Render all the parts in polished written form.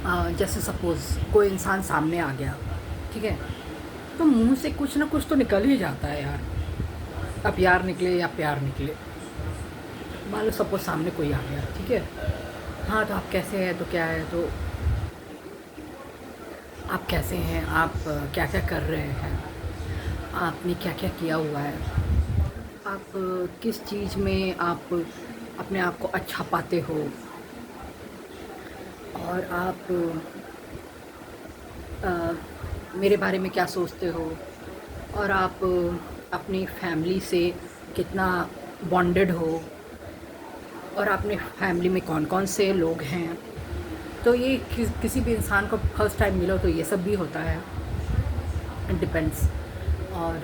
जैसे सपोज़ कोई इंसान सामने आ गया, ठीक है? तो मुँह से कुछ ना कुछ तो निकल ही जाता है यार। अब यार निकले या प्यार निकले। मान लो सपोज़ सामने कोई आ गया, ठीक है? हाँ, तो आप कैसे हैं? तो क्या है? तो आप कैसे हैं? आप क्या-क्या कर रहे हैं? आपने क्या-क्या किया हुआ है? आप किस चीज़ में आप अपने आप को अच्छा पाते हो? और आप अ, मेरे बारे में क्या सोचते हो? और आप अपनी फैमिली से कितना बॉन्डेड हो? और अपने फैमिली में कौन-कौन से लोग हैं? तो ये किसी भी इंसान को फर्स्ट टाइम मिलो तो ये सब भी होता है। It depends. और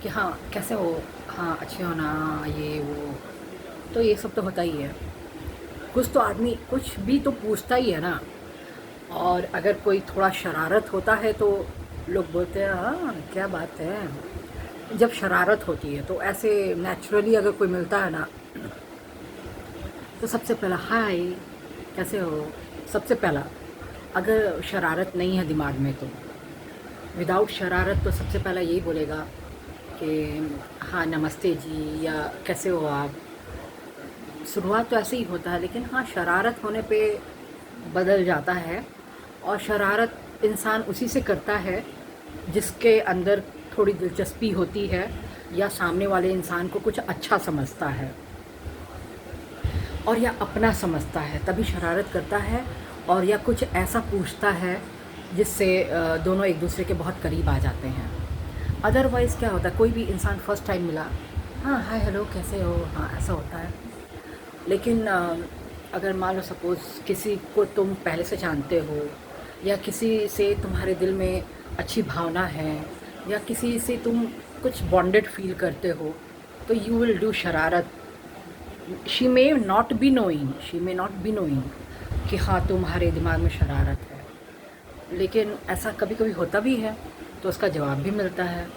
कि हाँ, कैसे हो? हाँ, अच्छे हो ना? ये वो, तो ये सब तो होता ही है। कुछ तो आदमी कुछ भी तो पूछता ही है ना। और अगर कोई थोड़ा शरारत होता है तो लोग बोलते हैं हाँ, क्या बात है? जब शरारत होती है तो ऐसे नेचुरली अगर कोई मिलता है ना, तो सबसे पहला हाय, कैसे हो? सबसे पहला, अगर शरारत नहीं है दिमाग में तो विदाउट शरारत तो सबसे पहला यही बोलेगा कि हाँ नमस्ते जी, या कैसे हो आप? शुरुआत तो ऐसे ही होता है, लेकिन हाँ शरारत होने पे बदल जाता है। और शरारत इंसान उसी से करता है जिसके अंदर थोड़ी दिलचस्पी होती है, या सामने वाले इंसान को कुछ अच्छा समझता है और या अपना समझता है, तभी शरारत करता है। और या कुछ ऐसा पूछता है जिससे दोनों एक दूसरे के बहुत करीब आ जाते हैं। अदरवाइज़ क्या होता है, कोई भी इंसान फर्स्ट टाइम मिला, हाँ हाय हेलो कैसे हो, हाँ ऐसा होता है। लेकिन अगर मान लो सपोज़ किसी को तुम पहले से जानते हो, या किसी से तुम्हारे दिल में अच्छी भावना है, या किसी से तुम कुछ बॉन्डेड फील करते हो, तो यू विल डू शरारत। She may not be knowing कि हाँ तुम्हारे दिमाग में शरारत है, लेकिन ऐसा कभी कभी होता भी है, तो उसका जवाब भी मिलता है।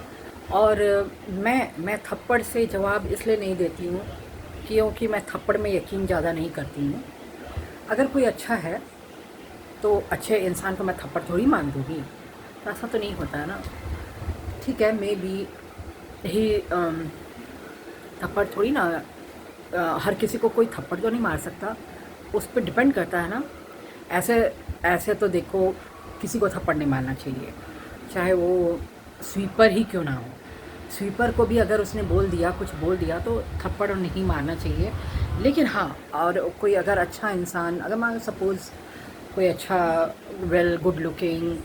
और मैं थप्पड़ से जवाब इसलिए नहीं देती हूँ क्योंकि मैं थप्पड़ में यकीन ज़्यादा नहीं करती हूँ। अगर कोई अच्छा है तो अच्छे इंसान को मैं थप्पड़ थोड़ी मार दूँगी, तो ऐसा तो नहीं होता है ना। ठीक है, मे बी ही थप्पड़ थोड़ी ना, हर किसी को कोई थप्पड़ तो नहीं मार सकता, उस पे डिपेंड करता है ना। ऐसे ऐसे तो देखो, किसी को थप्पड़ नहीं मारना चाहिए, चाहे वो स्वीपर ही क्यों ना हो। स्वीपर को भी अगर उसने बोल दिया, कुछ बोल दिया, तो थप्पड़ नहीं मारना चाहिए। लेकिन हाँ, और कोई अगर अच्छा इंसान, अगर मान लो सपोज़ कोई अच्छा वेल गुड लुकिंग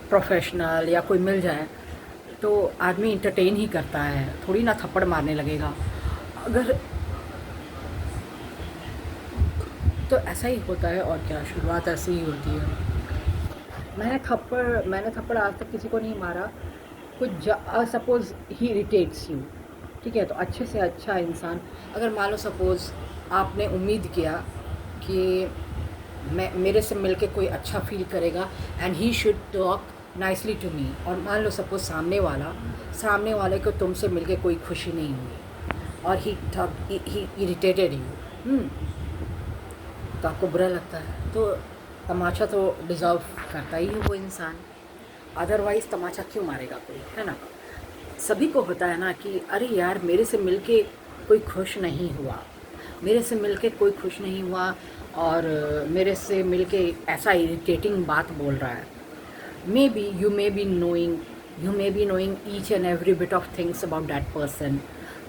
प्रोफेशनल या कोई मिल जाए, तो आदमी इंटरटेन ही करता है, थोड़ी ना थप्पड़ मारने लगेगा। अगर तो ऐसा ही होता है, और क्या, शुरुआत ऐसी ही होती है। मैंने थप्पड़ आज तक किसी को नहीं मारा। कुछ सपोज़ ही इरिटेट्स यू, ठीक है, तो अच्छे से अच्छा इंसान, अगर मान लो सपोज़ आपने उम्मीद किया कि मैं मेरे से मिलके कोई अच्छा फ़ील करेगा and he should talk nicely to me, और मान लो सपोज़ सामने वाले को तुमसे मिलके कोई खुशी नहीं हुई, और ही इरिटेटेड यू, तो आपको बुरा लगता है, तो तमाचा तो डिज़र्व करता ही है वो इंसान। अदरवाइज़ तमाचा क्यों मारेगा कोई, है ना? सभी को होता है ना कि अरे यार मेरे से मिलके कोई खुश नहीं हुआ, मेरे से मिलके कोई खुश नहीं हुआ, और मेरे से मिलके ऐसा इरिटेटिंग बात बोल रहा है। May be you may be knowing each and every bit of things about that person,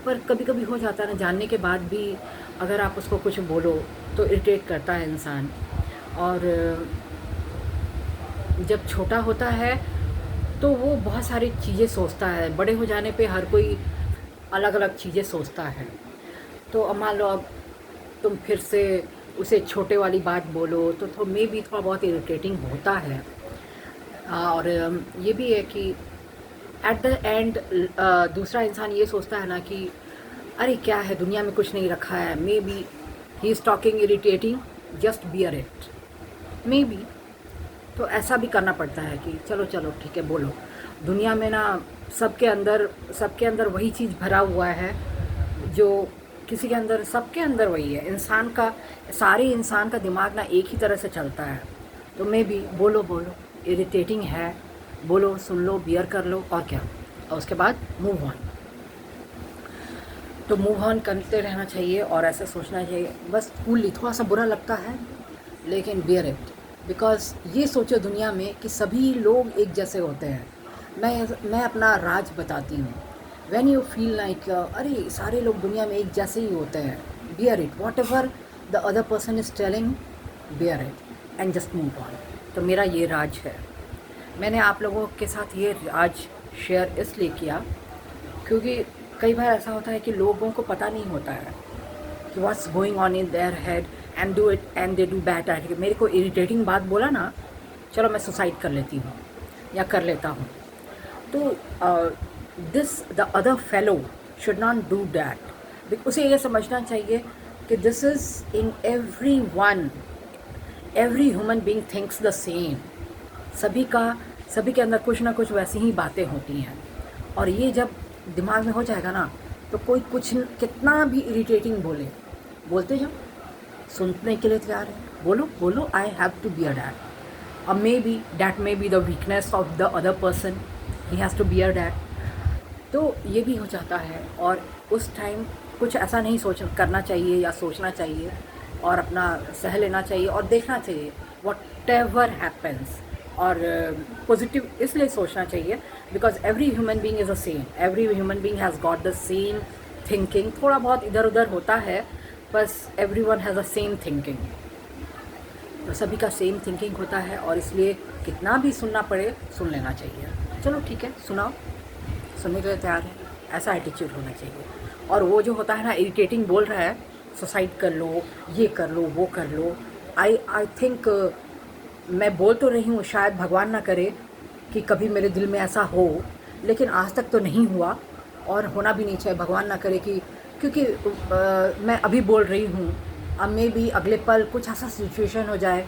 पर कभी कभी हो जाता है ना, जानने के बाद भी अगर आप उसको कुछ बोलो तो इरिटेट करता है इंसान। और जब छोटा होता है तो वो बहुत सारी चीज़ें सोचता है, बड़े हो जाने पे हर कोई अलग अलग चीज़ें सोचता है। तो अब मान लो, अब तुम फिर से उसे छोटे वाली बात बोलो तो मे बी थोड़ा बहुत इरिटेटिंग होता है। और ये भी है कि एट द एंड दूसरा इंसान ये सोचता है ना कि अरे क्या है, दुनिया में कुछ नहीं रखा है, may be he is talking irritating, just bear it, may be. तो ऐसा भी करना पड़ता है कि चलो चलो ठीक है, बोलो। दुनिया में ना सबके अंदर वही चीज़ भरा हुआ है जो किसी के अंदर, सबके अंदर वही है। इंसान का, सारे इंसान का दिमाग ना एक ही तरह से चलता है। तो मैं भी बोलो बोलो, इरिटेटिंग है, बोलो, सुन लो, बियर कर लो, और क्या, और उसके बाद मूव ऑन। तो मूव ऑन करते रहना चाहिए और ऐसा सोचना चाहिए, बस कूलली, थोड़ा सा बुरा लगता है लेकिन बियर इट। बिकॉज ये सोचो दुनिया में कि सभी लोग एक जैसे होते हैं। मैं अपना राज बताती हूँ। व्हेन यू फील लाइक अरे सारे लोग दुनिया में एक जैसे ही होते हैं, bear it, what ever the other person is telling, bear it and just move on. तो मेरा ये राज है। मैंने आप लोगों के साथ ये राज शेयर इसलिए किया क्योंकि कई बार ऐसा होता है कि लोगों को पता नहीं होता है कि what's going on in their head and do it and they do bad at it. मेरे को इरिटेटिंग बात बोला ना, चलो मैं सुसाइड कर लेती हूँ या कर लेता हूँ। तो this the other fellow should not do that. उसे ये समझना चाहिए कि this is in every one, every human being thinks the same. सभी के अंदर कुछ ना कुछ वैसी ही बातें होती हैं। और ये जब दिमाग में हो जाएगा ना, तो कोई कुछ कितना भी इरिटेटिंग बोलते जाओ, सुनने के लिए तैयार है। बोलो बोलो, I have to bear that. Maybe that maybe the weakness of the other person, he has to bear that. तो ये भी हो जाता है। और उस टाइम कुछ ऐसा नहीं करना चाहिए या सोचना चाहिए, और अपना सह लेना चाहिए और देखना चाहिए वॉट एवर हैपन्स। और पॉजिटिव इसलिए सोचना चाहिए because every human being is the same, every human being has got the same thinking. थोड़ा बहुत इधर उधर होता है, बस every one has the same thinking. तो सभी का सेम थिंकिंग होता है, और इसलिए कितना भी सुनना पड़े सुन लेना चाहिए। चलो ठीक है, सुनाओ, सुनने के लिए तैयार है, ऐसा एटीट्यूड होना चाहिए। और वो जो होता है ना, इरिटेटिंग बोल रहा है, सुसाइड कर लो, ये कर लो, वो कर लो, आई थिंक मैं बोल तो रही हूँ, शायद भगवान ना करे कि कभी मेरे दिल में ऐसा हो, लेकिन आज तक तो नहीं हुआ और होना भी नहीं चाहिए। भगवान ना करे कि, क्योंकि मैं अभी बोल रही हूँ, अब मे भी अगले पल कुछ ऐसा सिचुएशन हो जाए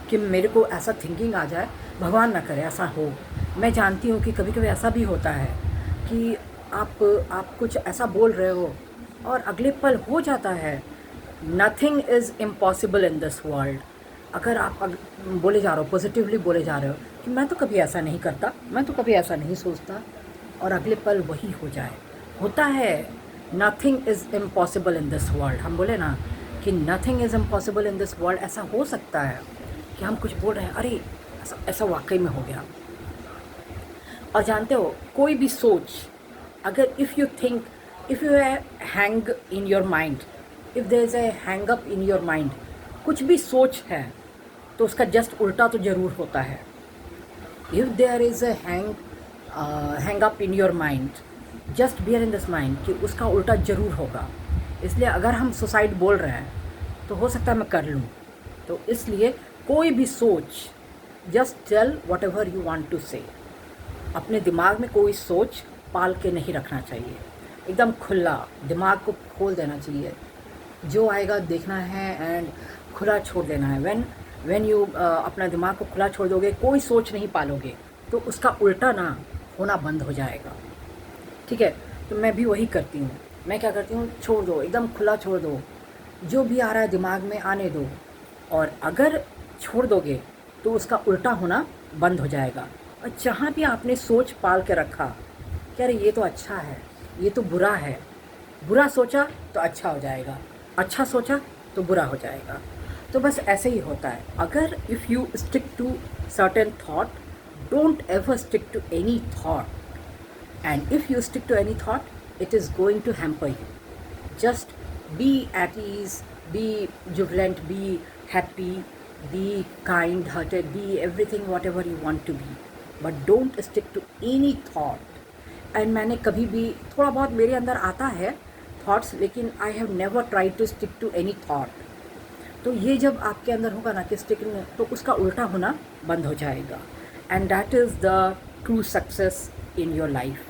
कि मेरे को ऐसा थिंकिंग आ जाए। भगवान ना करे ऐसा हो। मैं जानती हूँ कि कभी कभी ऐसा भी होता है कि आप कुछ ऐसा बोल रहे हो और अगले पल हो जाता है। Nothing is impossible in this world. अगर आप बोले जा रहे हो, पॉजिटिवली बोले जा रहे हो कि मैं तो कभी ऐसा नहीं करता, मैं तो कभी ऐसा नहीं सोचता, और अगले पल वही हो जाए, होता है। Nothing is impossible in this world. हम बोले ना कि nothing is impossible in this world. ऐसा हो सकता है कि हम कुछ बोल रहे हैं, अरे ऐसा वाकई में हो गया। और जानते हो, कोई भी सोच, अगर if you think, if you hang in your mind, if there is a hang up in your mind, कुछ भी सोच है तो उसका जस्ट उल्टा तो ज़रूर होता है। If there is a hang up in your mind, just bear in this mind कि उसका उल्टा ज़रूर होगा। इसलिए अगर हम सुसाइड बोल रहे हैं तो हो सकता है मैं कर लूँ। तो इसलिए कोई भी सोच, just tell whatever you want to say. अपने दिमाग में कोई सोच पाल के नहीं रखना चाहिए, एकदम खुला दिमाग को खोल देना चाहिए। जो आएगा देखना है एंड खुला छोड़ देना है। व्हेन यू अपना दिमाग को खुला छोड़ दोगे, कोई सोच नहीं पालोगे, तो उसका उल्टा ना होना बंद हो जाएगा। ठीक है, तो मैं भी वही करती हूँ। मैं क्या करती हूँ, छोड़ दो, एकदम खुला छोड़ दो, जो भी आ रहा है दिमाग में आने दो। और अगर छोड़ दोगे तो उसका उल्टा होना बंद हो जाएगा। और जहाँ भी आपने सोच पाल के रखा कि अरे ये तो अच्छा है, ये तो बुरा है, बुरा सोचा तो अच्छा हो जाएगा, अच्छा सोचा तो बुरा हो जाएगा। तो बस ऐसे ही होता है। अगर if you stick to certain thought, don't ever stick to any thought, and if you stick to any thought, it is going to hamper you. Just be at ease, be jubilant, be happy, be kind hearted, be everything whatever you want to be, but don't stick to any thought. And मैंने कभी भी, थोड़ा बहुत मेरे अंदर आता है thoughts, लेकिन I have never tried to stick to any thought. तो ये जब आपके अंदर होगा ना कि स्टिक, तो उसका उल्टा होना बंद हो जाएगा। And that is the true success in your life.